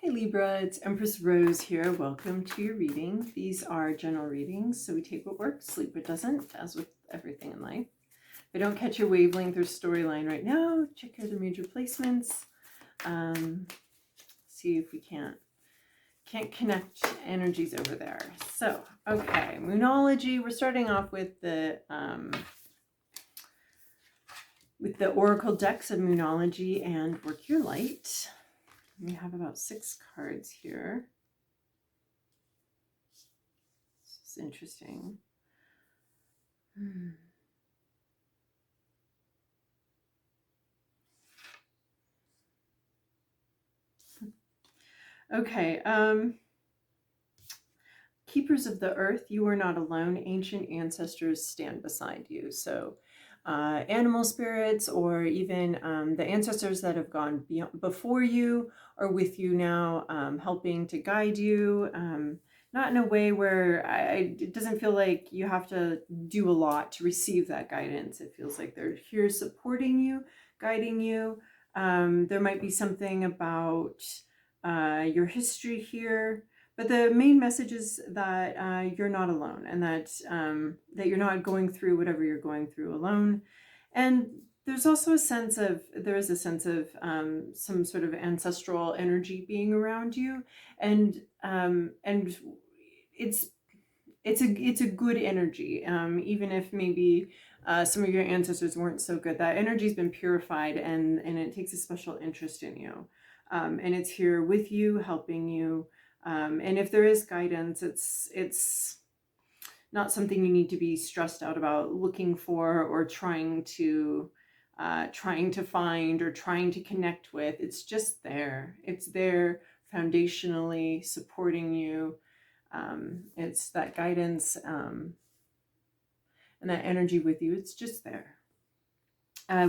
Hey Libra, it's Empress Rose here. Welcome to your reading. These are general readings, so we take what works, sleep what doesn't, as with everything in life. If I don't catch your wavelength or storyline right now, check your other major placements. See if we can't connect energies over there. So, okay, Moonology. We're starting off with the Oracle decks of Moonology and Work Your Light. We have about 6 cards here. This is interesting. Okay. Keepers of the earth, you are not alone. Ancient ancestors stand beside you. So animal spirits, or even the ancestors that have gone before you are with you now, helping to guide you, not in a way where it doesn't feel like you have to do a lot to receive that guidance. It feels like they're here supporting you, guiding you. There might be something about your history here. But the main message is that you're not alone, and that that you're not going through whatever you're going through alone. And there's also a sense of, some sort of ancestral energy being around you, and it's a good energy, even if maybe some of your ancestors weren't so good. That energy's been purified, and it takes a special interest in you, and it's here with you, helping you. And if there is guidance, it's not something you need to be stressed out about looking for, or trying to find, or trying to connect with. It's just there. It's there foundationally supporting you. It's that guidance and that energy with you. It's just there.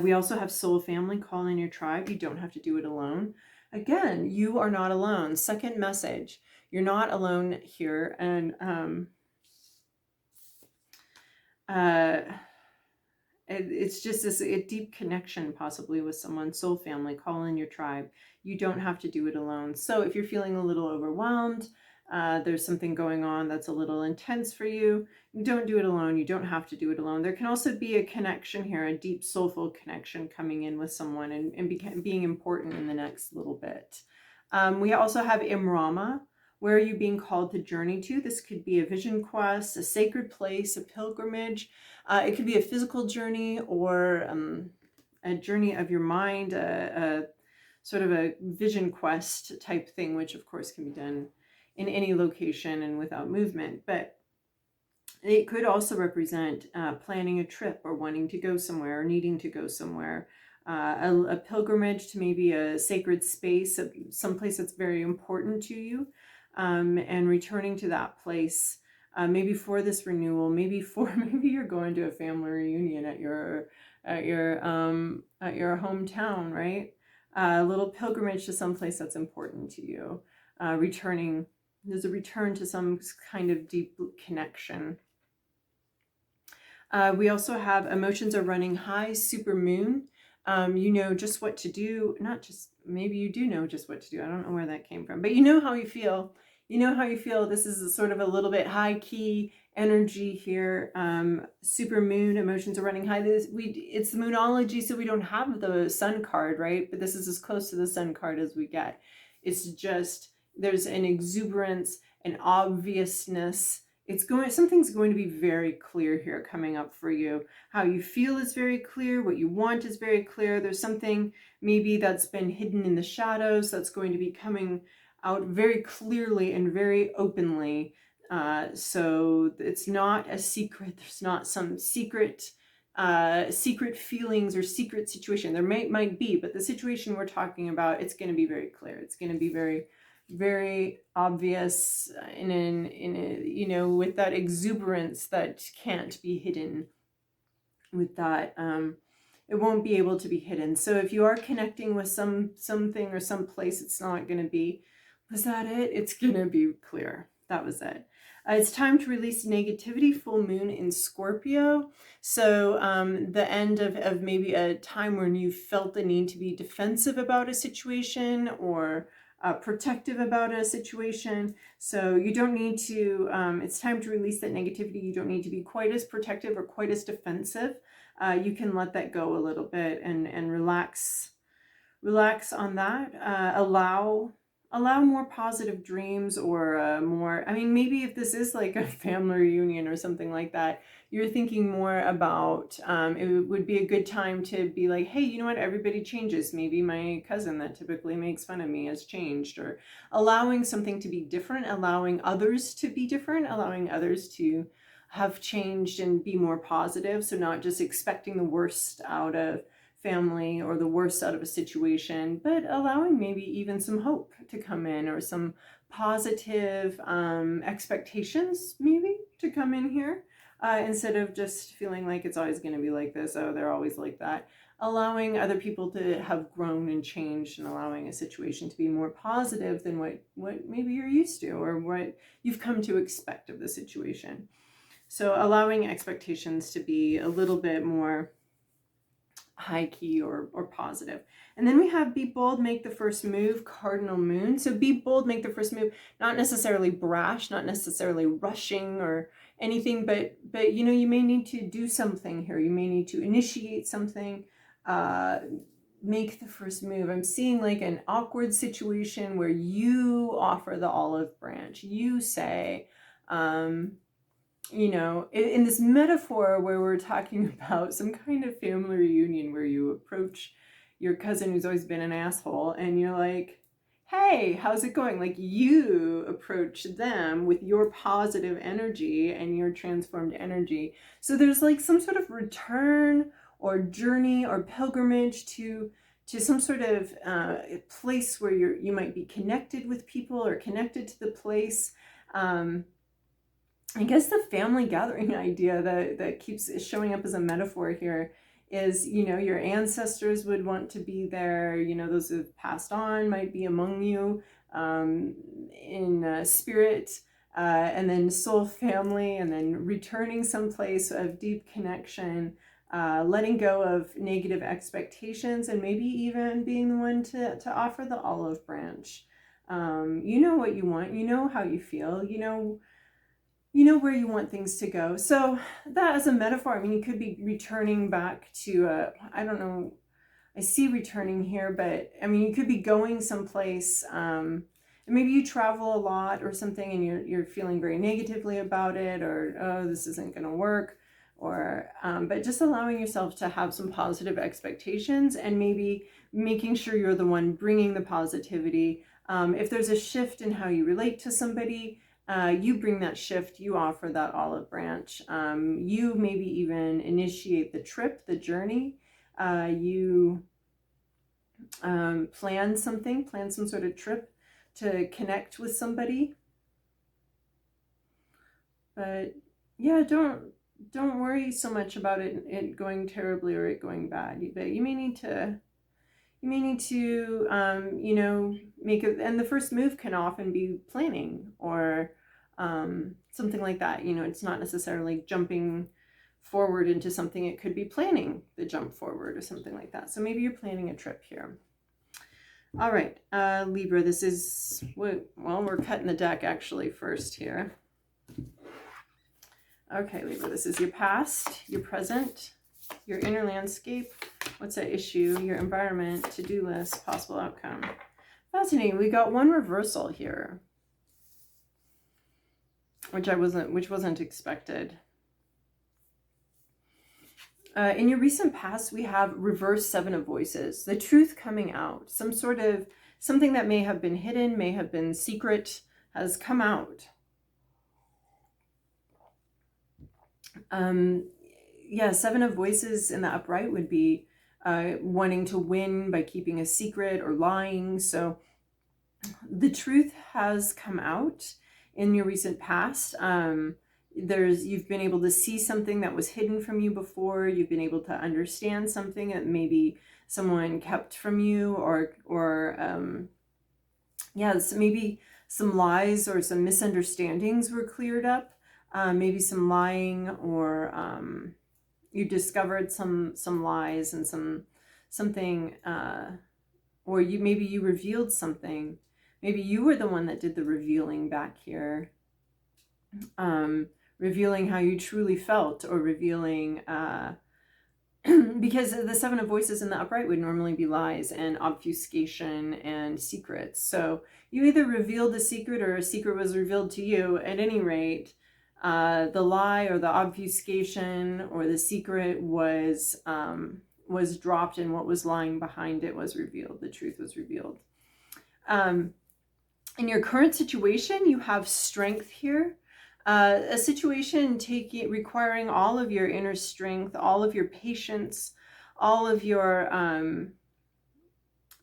We also have soul family. Call in your tribe. You don't have to do it alone. Again, you are not alone. Second message, you're not alone here. And it's just a deep connection possibly with someone. Soul family, call in your tribe. You don't have to do it alone. So if you're feeling a little overwhelmed, there's something going on that's a little intense for you, don't do it alone. You don't have to do it alone. There can also be a connection here, a deep soulful connection coming in with someone, and being important in the next little bit. We also have Imrama. Where are you being called to journey to? This could be a vision quest, a sacred place, a pilgrimage. It could be a physical journey, or a journey of your mind, a sort of a vision quest type thing, which of course can be done in any location and without movement. But it could also represent planning a trip, or wanting to go somewhere, or needing to go somewhere. A pilgrimage to maybe a sacred space, someplace that's very important to you, and returning to that place, maybe for this renewal, maybe you're going to a family reunion at your hometown, right? A little pilgrimage to someplace that's important to you. Returning. There's a return to some kind of deep connection. We also have emotions are running high, super moon. You know just what to do. Not just, maybe you do know just what to do. I don't know where that came from, but you know how you feel. You know how you feel. This is sort of a little bit high key energy here. Super moon, emotions are running high. It's the Moonology, so we don't have the sun card, right? But this is as close to the sun card as we get. It's just, there's an exuberance, an obviousness. Something's going to be very clear here coming up for you. How you feel is very clear. What you want is very clear. There's something maybe that's been hidden in the shadows that's going to be coming out very clearly and very openly. So it's not a secret. There's not some secret feelings or secret situation. There might be, but the situation we're talking about, it's going to be very clear. It's going to be very, very obvious, with that exuberance that can't be hidden. With that, it won't be able to be hidden. So if you are connecting with something or some place, it's not going to be, was that it? It's going to be clear. That was it. It's time to release negativity. Full moon in Scorpio. So the end of maybe a time when you felt the need to be defensive about a situation, or protective about a situation. So you don't need to, it's time to release that negativity. You don't need to be quite as protective or quite as defensive. You can let that go a little bit and relax on that. Allow more positive dreams, or more, I mean, maybe if this is like a family reunion or something like that, you're thinking more about, it would be a good time to be like, hey, you know what, everybody changes. Maybe my cousin that typically makes fun of me has changed, or allowing something to be different, allowing others to be different, allowing others to have changed and be more positive. So not just expecting the worst out of family or the worst out of a situation, but allowing maybe even some hope to come in, or some positive expectations maybe to come in here, instead of just feeling like it's always going to be like this. Oh, they're always like that. Allowing other people to have grown and changed, and allowing a situation to be more positive than what maybe you're used to, or what you've come to expect of the situation. So allowing expectations to be a little bit more high key or positive. And then we have be bold, make the first move, cardinal moon. So be bold, make the first move, not necessarily brash, not necessarily rushing or anything, but you know, you may need to do something here. You may need to initiate something, make the first move. I'm seeing like an awkward situation where you offer the olive branch. You say, you know, in this metaphor where we're talking about some kind of family reunion where you approach your cousin who's always been an asshole and you're like, hey, how's it going? Like, you approach them with your positive energy and your transformed energy. So there's like some sort of return or journey or pilgrimage to some sort of place where you might be connected with people or connected to the place. I guess the family gathering idea that keeps showing up as a metaphor here is, you know, your ancestors would want to be there. You know, those who've passed on might be among you in spirit, and then soul family, and then returning someplace of deep connection, letting go of negative expectations, and maybe even being the one to offer the olive branch. You know what you want, you know how you feel, you know where you want things to go. So that as a metaphor, I mean, you could be returning back to, I don't know, I see returning here, but I mean, you could be going someplace, and maybe you travel a lot or something, and you're feeling very negatively about it, or, oh, this isn't going to work, or, but just allowing yourself to have some positive expectations, and maybe making sure you're the one bringing the positivity. If there's a shift in how you relate to somebody, you bring that shift, you offer that olive branch. You maybe even initiate the trip, the journey. You plan some sort of trip to connect with somebody. But yeah, don't worry so much about it going terribly or it going bad. But you may need to you know, make it, and the first move can often be planning, or something like that. You know, it's not necessarily jumping forward into something. It could be planning the jump forward or something like that. So maybe you're planning a trip here. All right, Libra, this is, well, we're cutting the deck actually first here. Okay, Libra, this is your past, your present, your inner landscape. What's at issue? Your environment, to-do list, possible outcome. Fascinating. We got one reversal here, which wasn't expected. In your recent past, we have reverse Seven of Voices, the truth coming out. Something that may have been hidden, may have been secret, has come out. Yeah, Seven of Voices in the upright would be wanting to win by keeping a secret or lying. So the truth has come out in your recent past. You've been able to see something that was hidden from you before. You've been able to understand something that maybe someone kept from you, or so maybe some lies or some misunderstandings were cleared up. Maybe some lying, or you discovered some lies and something, or maybe you revealed something Maybe you were the one that did the revealing back here, revealing how you truly felt, or revealing, because the Seven of Voices in the upright would normally be lies and obfuscation and secrets. So you either revealed a secret or a secret was revealed to you. At any rate, the lie or the obfuscation or the secret was dropped, and what was lying behind it was revealed. The truth was revealed. In your current situation, you have strength here. A situation requiring all of your inner strength, all of your patience, all of your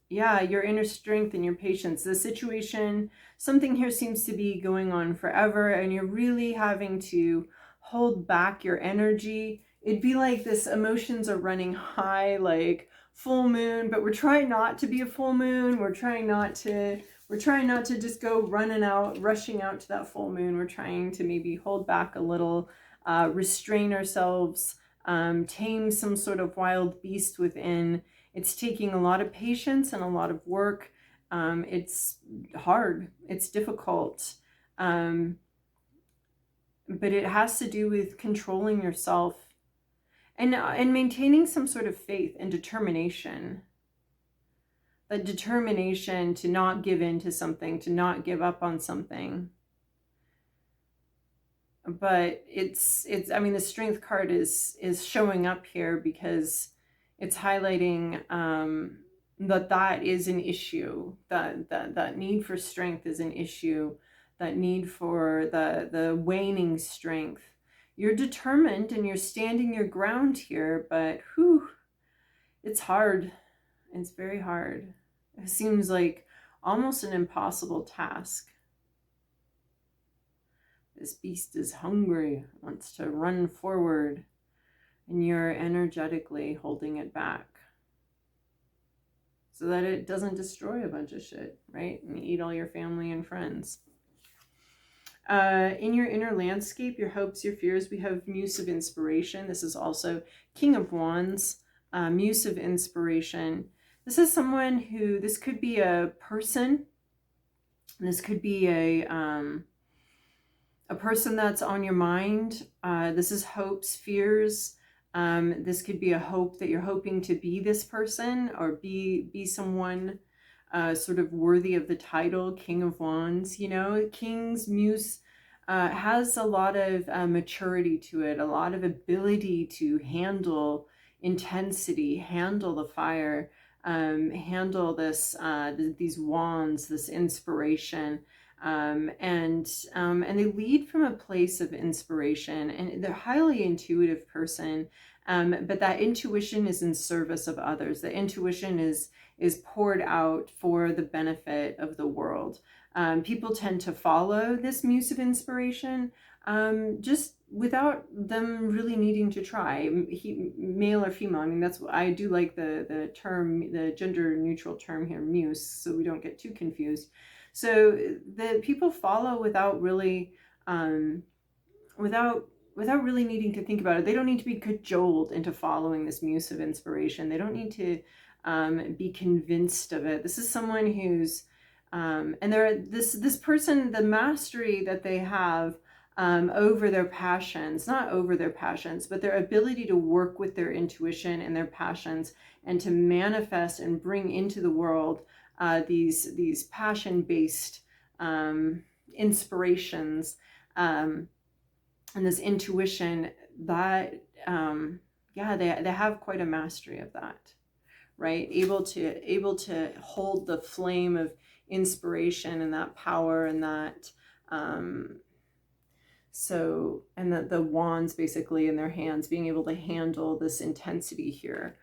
your inner strength and your patience. The situation, something here seems to be going on forever, and you're really having to hold back your energy. It'd be like this, emotions are running high, like full moon, but we're trying not to be a full moon. We're trying not to just go rushing out to that full moon. We're trying to maybe hold back a little, restrain ourselves, tame some sort of wild beast within. It's taking a lot of patience and a lot of work. It's hard, it's difficult, but it has to do with controlling yourself and maintaining some sort of faith and determination. The determination to not give in to something, to not give up on something. But it's I mean, the strength card is showing up here because it's highlighting that is an issue, that need for strength is an issue, that need for the waning strength. You're determined and you're standing your ground here, but it's hard. It's very hard. It seems like almost an impossible task. This beast is hungry, wants to run forward, and you're energetically holding it back so that it doesn't destroy a bunch of shit, right? And eat all your family and friends. In your inner landscape, your hopes, your fears, we have Muse of Inspiration. This is also King of Wands, Muse of Inspiration. This is someone who, this could be a person. This could be a person that's on your mind. This is hopes, fears. This could be a hope that you're hoping to be this person, or be someone sort of worthy of the title King of Wands. You know, King's Muse has a lot of maturity to it, a lot of ability to handle intensity, handle the fire, handle this these wands, this inspiration, and they lead from a place of inspiration, and they're a highly intuitive person, but that intuition is in service of others. The intuition is poured out for the benefit of the world. People tend to follow this Muse of Inspiration just without them really needing to try, male or female. I mean, that's, I do like the term, the gender neutral term here, Muse, so we don't get too confused. So the people follow without really without really needing to think about it. They don't need to be cajoled into following this Muse of Inspiration. They don't need to be convinced of it. This is someone who's and this person, the mastery that they have over their passions, not over their passions, but their ability to work with their intuition and their passions, and to manifest and bring into the world these passion-based inspirations, and this intuition that they have quite a mastery of that, right? Able to hold the flame of inspiration and that power, and that and that the wands basically in their hands, being able to handle this intensity here,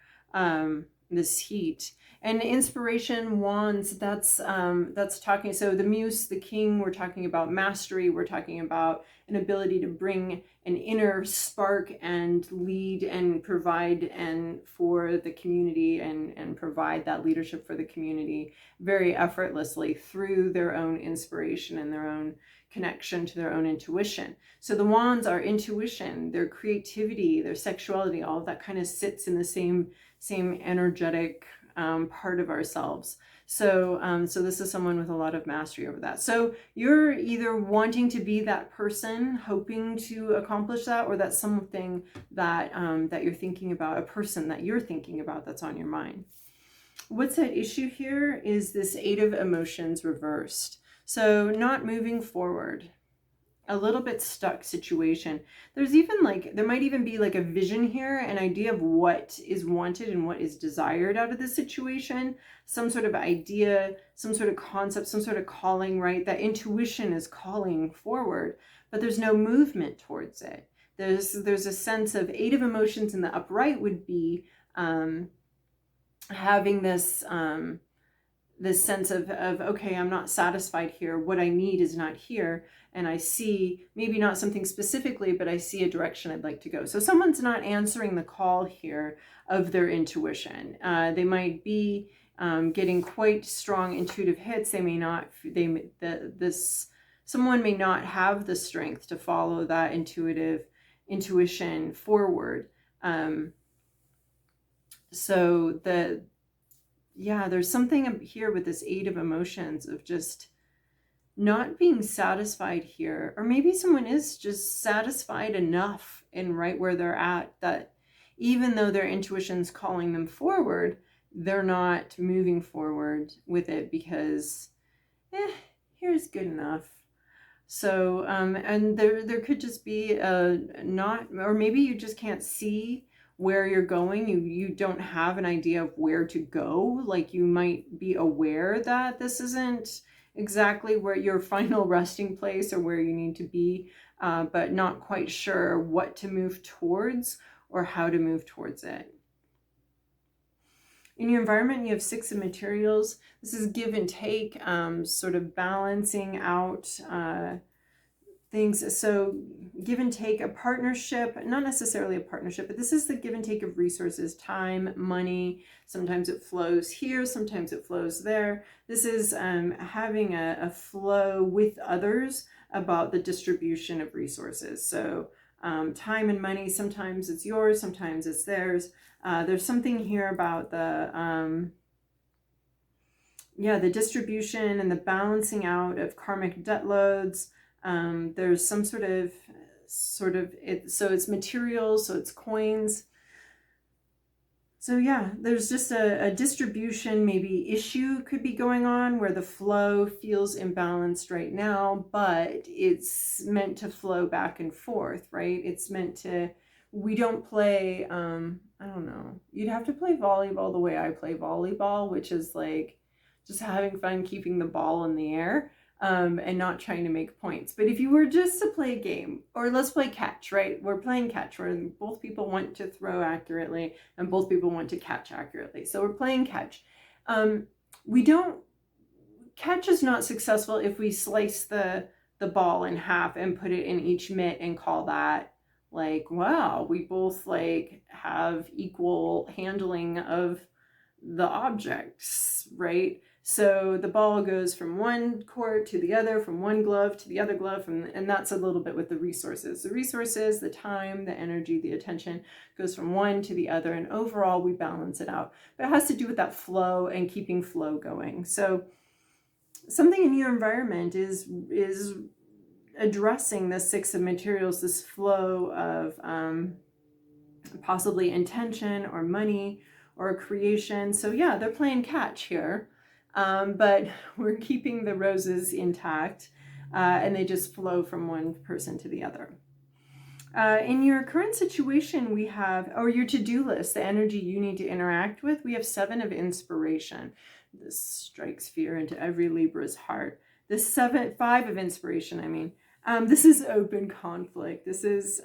this heat. And inspiration, wands, that's talking, so the Muse, the King, we're talking about mastery, we're talking about an ability to bring an inner spark and lead and provide and for the community, and provide that leadership for the community very effortlessly through their own inspiration and their own connection to their own intuition. So the wands are intuition, their creativity, their sexuality, all of that kind of sits in the same energetic part of ourselves. So this is someone with a lot of mastery over that. So you're either wanting to be that person, hoping to accomplish that, or that's something that that you're thinking about, a person that you're thinking about that's on your mind. What's at issue here is this Eight of Emotions reversed. So not moving forward, a little bit stuck situation. There's even like, there might even be like a vision here, an idea of what is wanted and what is desired out of this situation, some sort of idea, some sort of concept, some sort of calling, right? That intuition is calling forward, but there's no movement towards it. There's a sense of Eight of Emotions in the upright would be having this this sense of okay, I'm not satisfied here, what I need is not here, and I see maybe not something specifically, but I see a direction I'd like to go. So someone's not answering the call here of their intuition. They might be getting quite strong intuitive hits. They may not, someone may not have the strength to follow that intuition forward. So there's something here with this Eight of Emotions of just not being satisfied here. Or maybe someone is just satisfied enough and right where they're at that even though their intuition's calling them forward, they're not moving forward with it because here's good enough. So and there could just be not, or maybe you just can't see where you're going. You don't have an idea of where to go. Like you might be aware that this isn't exactly where your final resting place or where you need to be, but not quite sure what to move towards or how to move towards it. In your environment, you have Six of Materials. This is give and take, sort of balancing out things. So give and take, a partnership, not necessarily a partnership, but this is the give and take of resources, time, money. Sometimes it flows here, sometimes it flows there. This is having a flow with others about the distribution of resources. So time and money, sometimes it's yours, sometimes it's theirs. There's something here about the distribution and the balancing out of karmic debt loads. There's some sort of it, so it's materials, so it's coins. So yeah, there's just a distribution, maybe issue could be going on where the flow feels imbalanced right now, but it's meant to flow back and forth, right? It's meant to, we don't play, I don't know, you'd have to play volleyball the way I play volleyball, which is like just having fun keeping the ball in the air. And not trying to make points. But if you were just to play a game, or let's play catch, right? We're playing catch where both people want to throw accurately and both people want to catch accurately. So we're playing catch. Catch is not successful if we slice the ball in half and put it in each mitt and call that like, wow, we both like have equal handling of the objects, right? So the ball goes from one court to the other, from one glove to the other glove, and that's a little bit with the resources. The resources, the time, the energy, the attention goes from one to the other, and overall we balance it out. But it has to do with that flow and keeping flow going. So something in your environment is addressing the Six of Materials, this flow of possibly intention or money or creation. So yeah, they're playing catch here. But we're keeping the roses intact, and they just flow from one person to the other. In your current situation, we have, or your to-do list, the energy you need to interact with, we have Seven of Inspiration. This strikes fear into every Libra's heart. This Five of Inspiration, I mean, this is open conflict. This is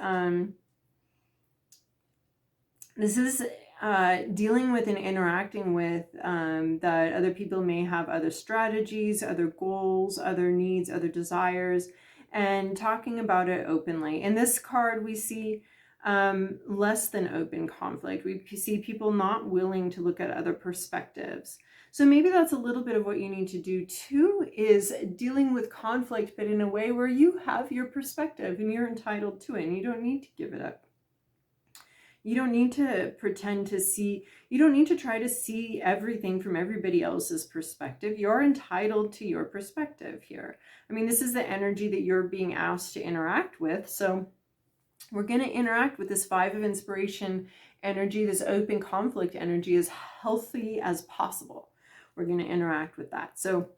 dealing with and interacting with that other people may have other strategies, other goals, other needs, other desires, and talking about it openly. In this card, we see less than open conflict. We see people not willing to look at other perspectives. So maybe that's a little bit of what you need to do too, is dealing with conflict, but in a way where you have your perspective and you're entitled to it and you don't need to give it up. You don't need to pretend to see, you don't need to try to see everything from everybody else's perspective. You're entitled to your perspective here. I mean, this is the energy that you're being asked to interact with. So we're going to interact with this Five of Inspiration energy, this open conflict energy, as healthy as possible. We're going to interact with that. So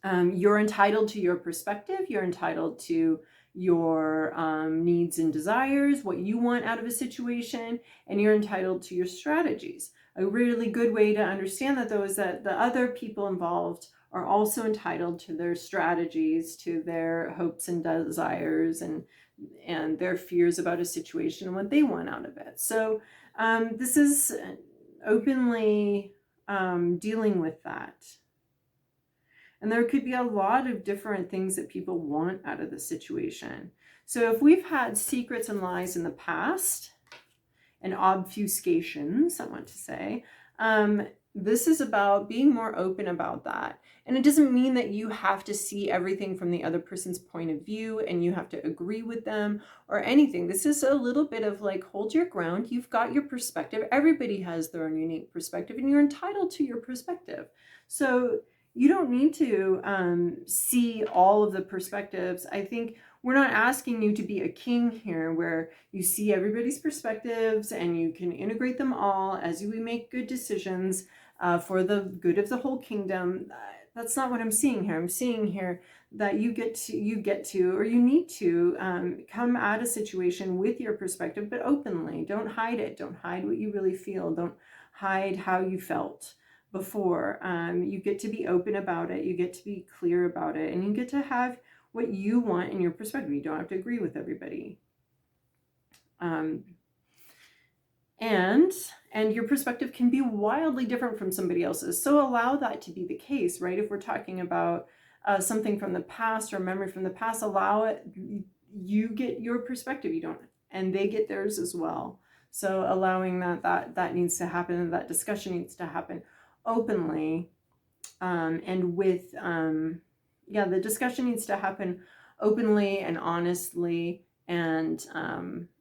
you're entitled to your perspective. You're entitled to your needs and desires, what you want out of a situation, and you're entitled to your strategies. A really good way to understand that, though, is that the other people involved are also entitled to their strategies, to their hopes and desires, and their fears about a situation and what they want out of it. So this is openly dealing with that. And there could be a lot of different things that people want out of the situation. So if we've had secrets and lies in the past, and obfuscations, I want to say, this is about being more open about that. And it doesn't mean that you have to see everything from the other person's point of view and you have to agree with them or anything. This is a little bit of like, hold your ground. You've got your perspective. Everybody has their own unique perspective and you're entitled to your perspective. So you don't need to see all of the perspectives. I think we're not asking you to be a king here where you see everybody's perspectives and you can integrate them all as we make good decisions for the good of the whole kingdom. That's not what I'm seeing here. I'm seeing here that you get to, or you need to come at a situation with your perspective, but openly. Don't hide it. Don't hide what you really feel. Don't hide how you felt before. You get to be open about it. You get to be clear about it, and you get to have what you want in your perspective. You don't have to agree with everybody. And your perspective can be wildly different from somebody else's. So allow that to be the case, right? If we're talking about something from the past or memory from the past, allow it. You get your perspective. You don't, and they get theirs as well. So allowing that needs to happen, and that discussion needs to happen openly, and with the discussion needs to happen openly and honestly, and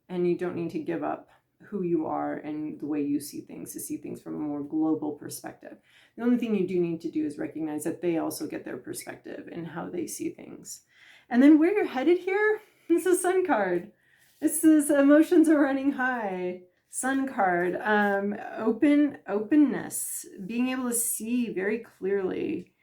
you don't need to give up who you are and the way you see things, to see things from a more global perspective. The only thing you do need to do is recognize that they also get their perspective and how they see things. And then where you're headed here, this is Sun card. This is emotions are running high. Sun card, openness, being able to see very clearly.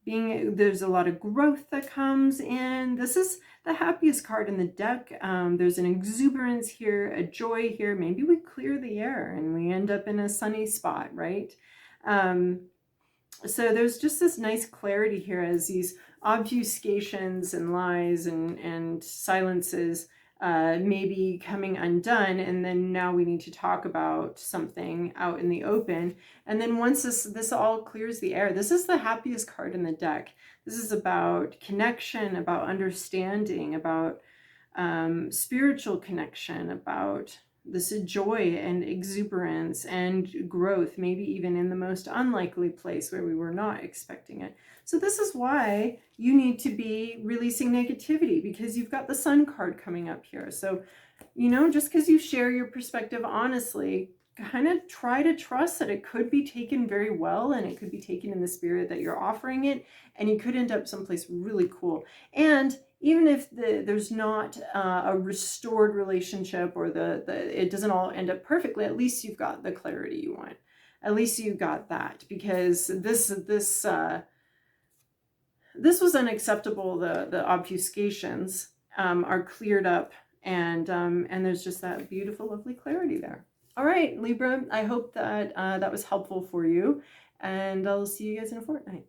There's a lot of growth that comes in. This is the happiest card in the deck. There's an exuberance here, a joy here. Maybe we clear the air and we end up in a sunny spot, right? So there's just this nice clarity here as these obfuscations and lies and silences maybe coming undone, and then now we need to talk about something out in the open. And then once this all clears the air, this is the happiest card in the deck. This is about connection, about understanding, about spiritual connection, about this joy and exuberance and growth, maybe even in the most unlikely place where we were not expecting it. So this is why you need to be releasing negativity, because you've got the Sun card coming up here. So, just because you share your perspective honestly, kind of try to trust that it could be taken very well, and it could be taken in the spirit that you're offering it, and you could end up someplace really cool. And even if there's not a restored relationship, or it doesn't all end up perfectly, at least you've got the clarity you want. At least you got that, because this was unacceptable. The obfuscations are cleared up, and there's just that beautiful, lovely clarity there. All right, Libra, I hope that that was helpful for you, and I'll see you guys in a fortnight.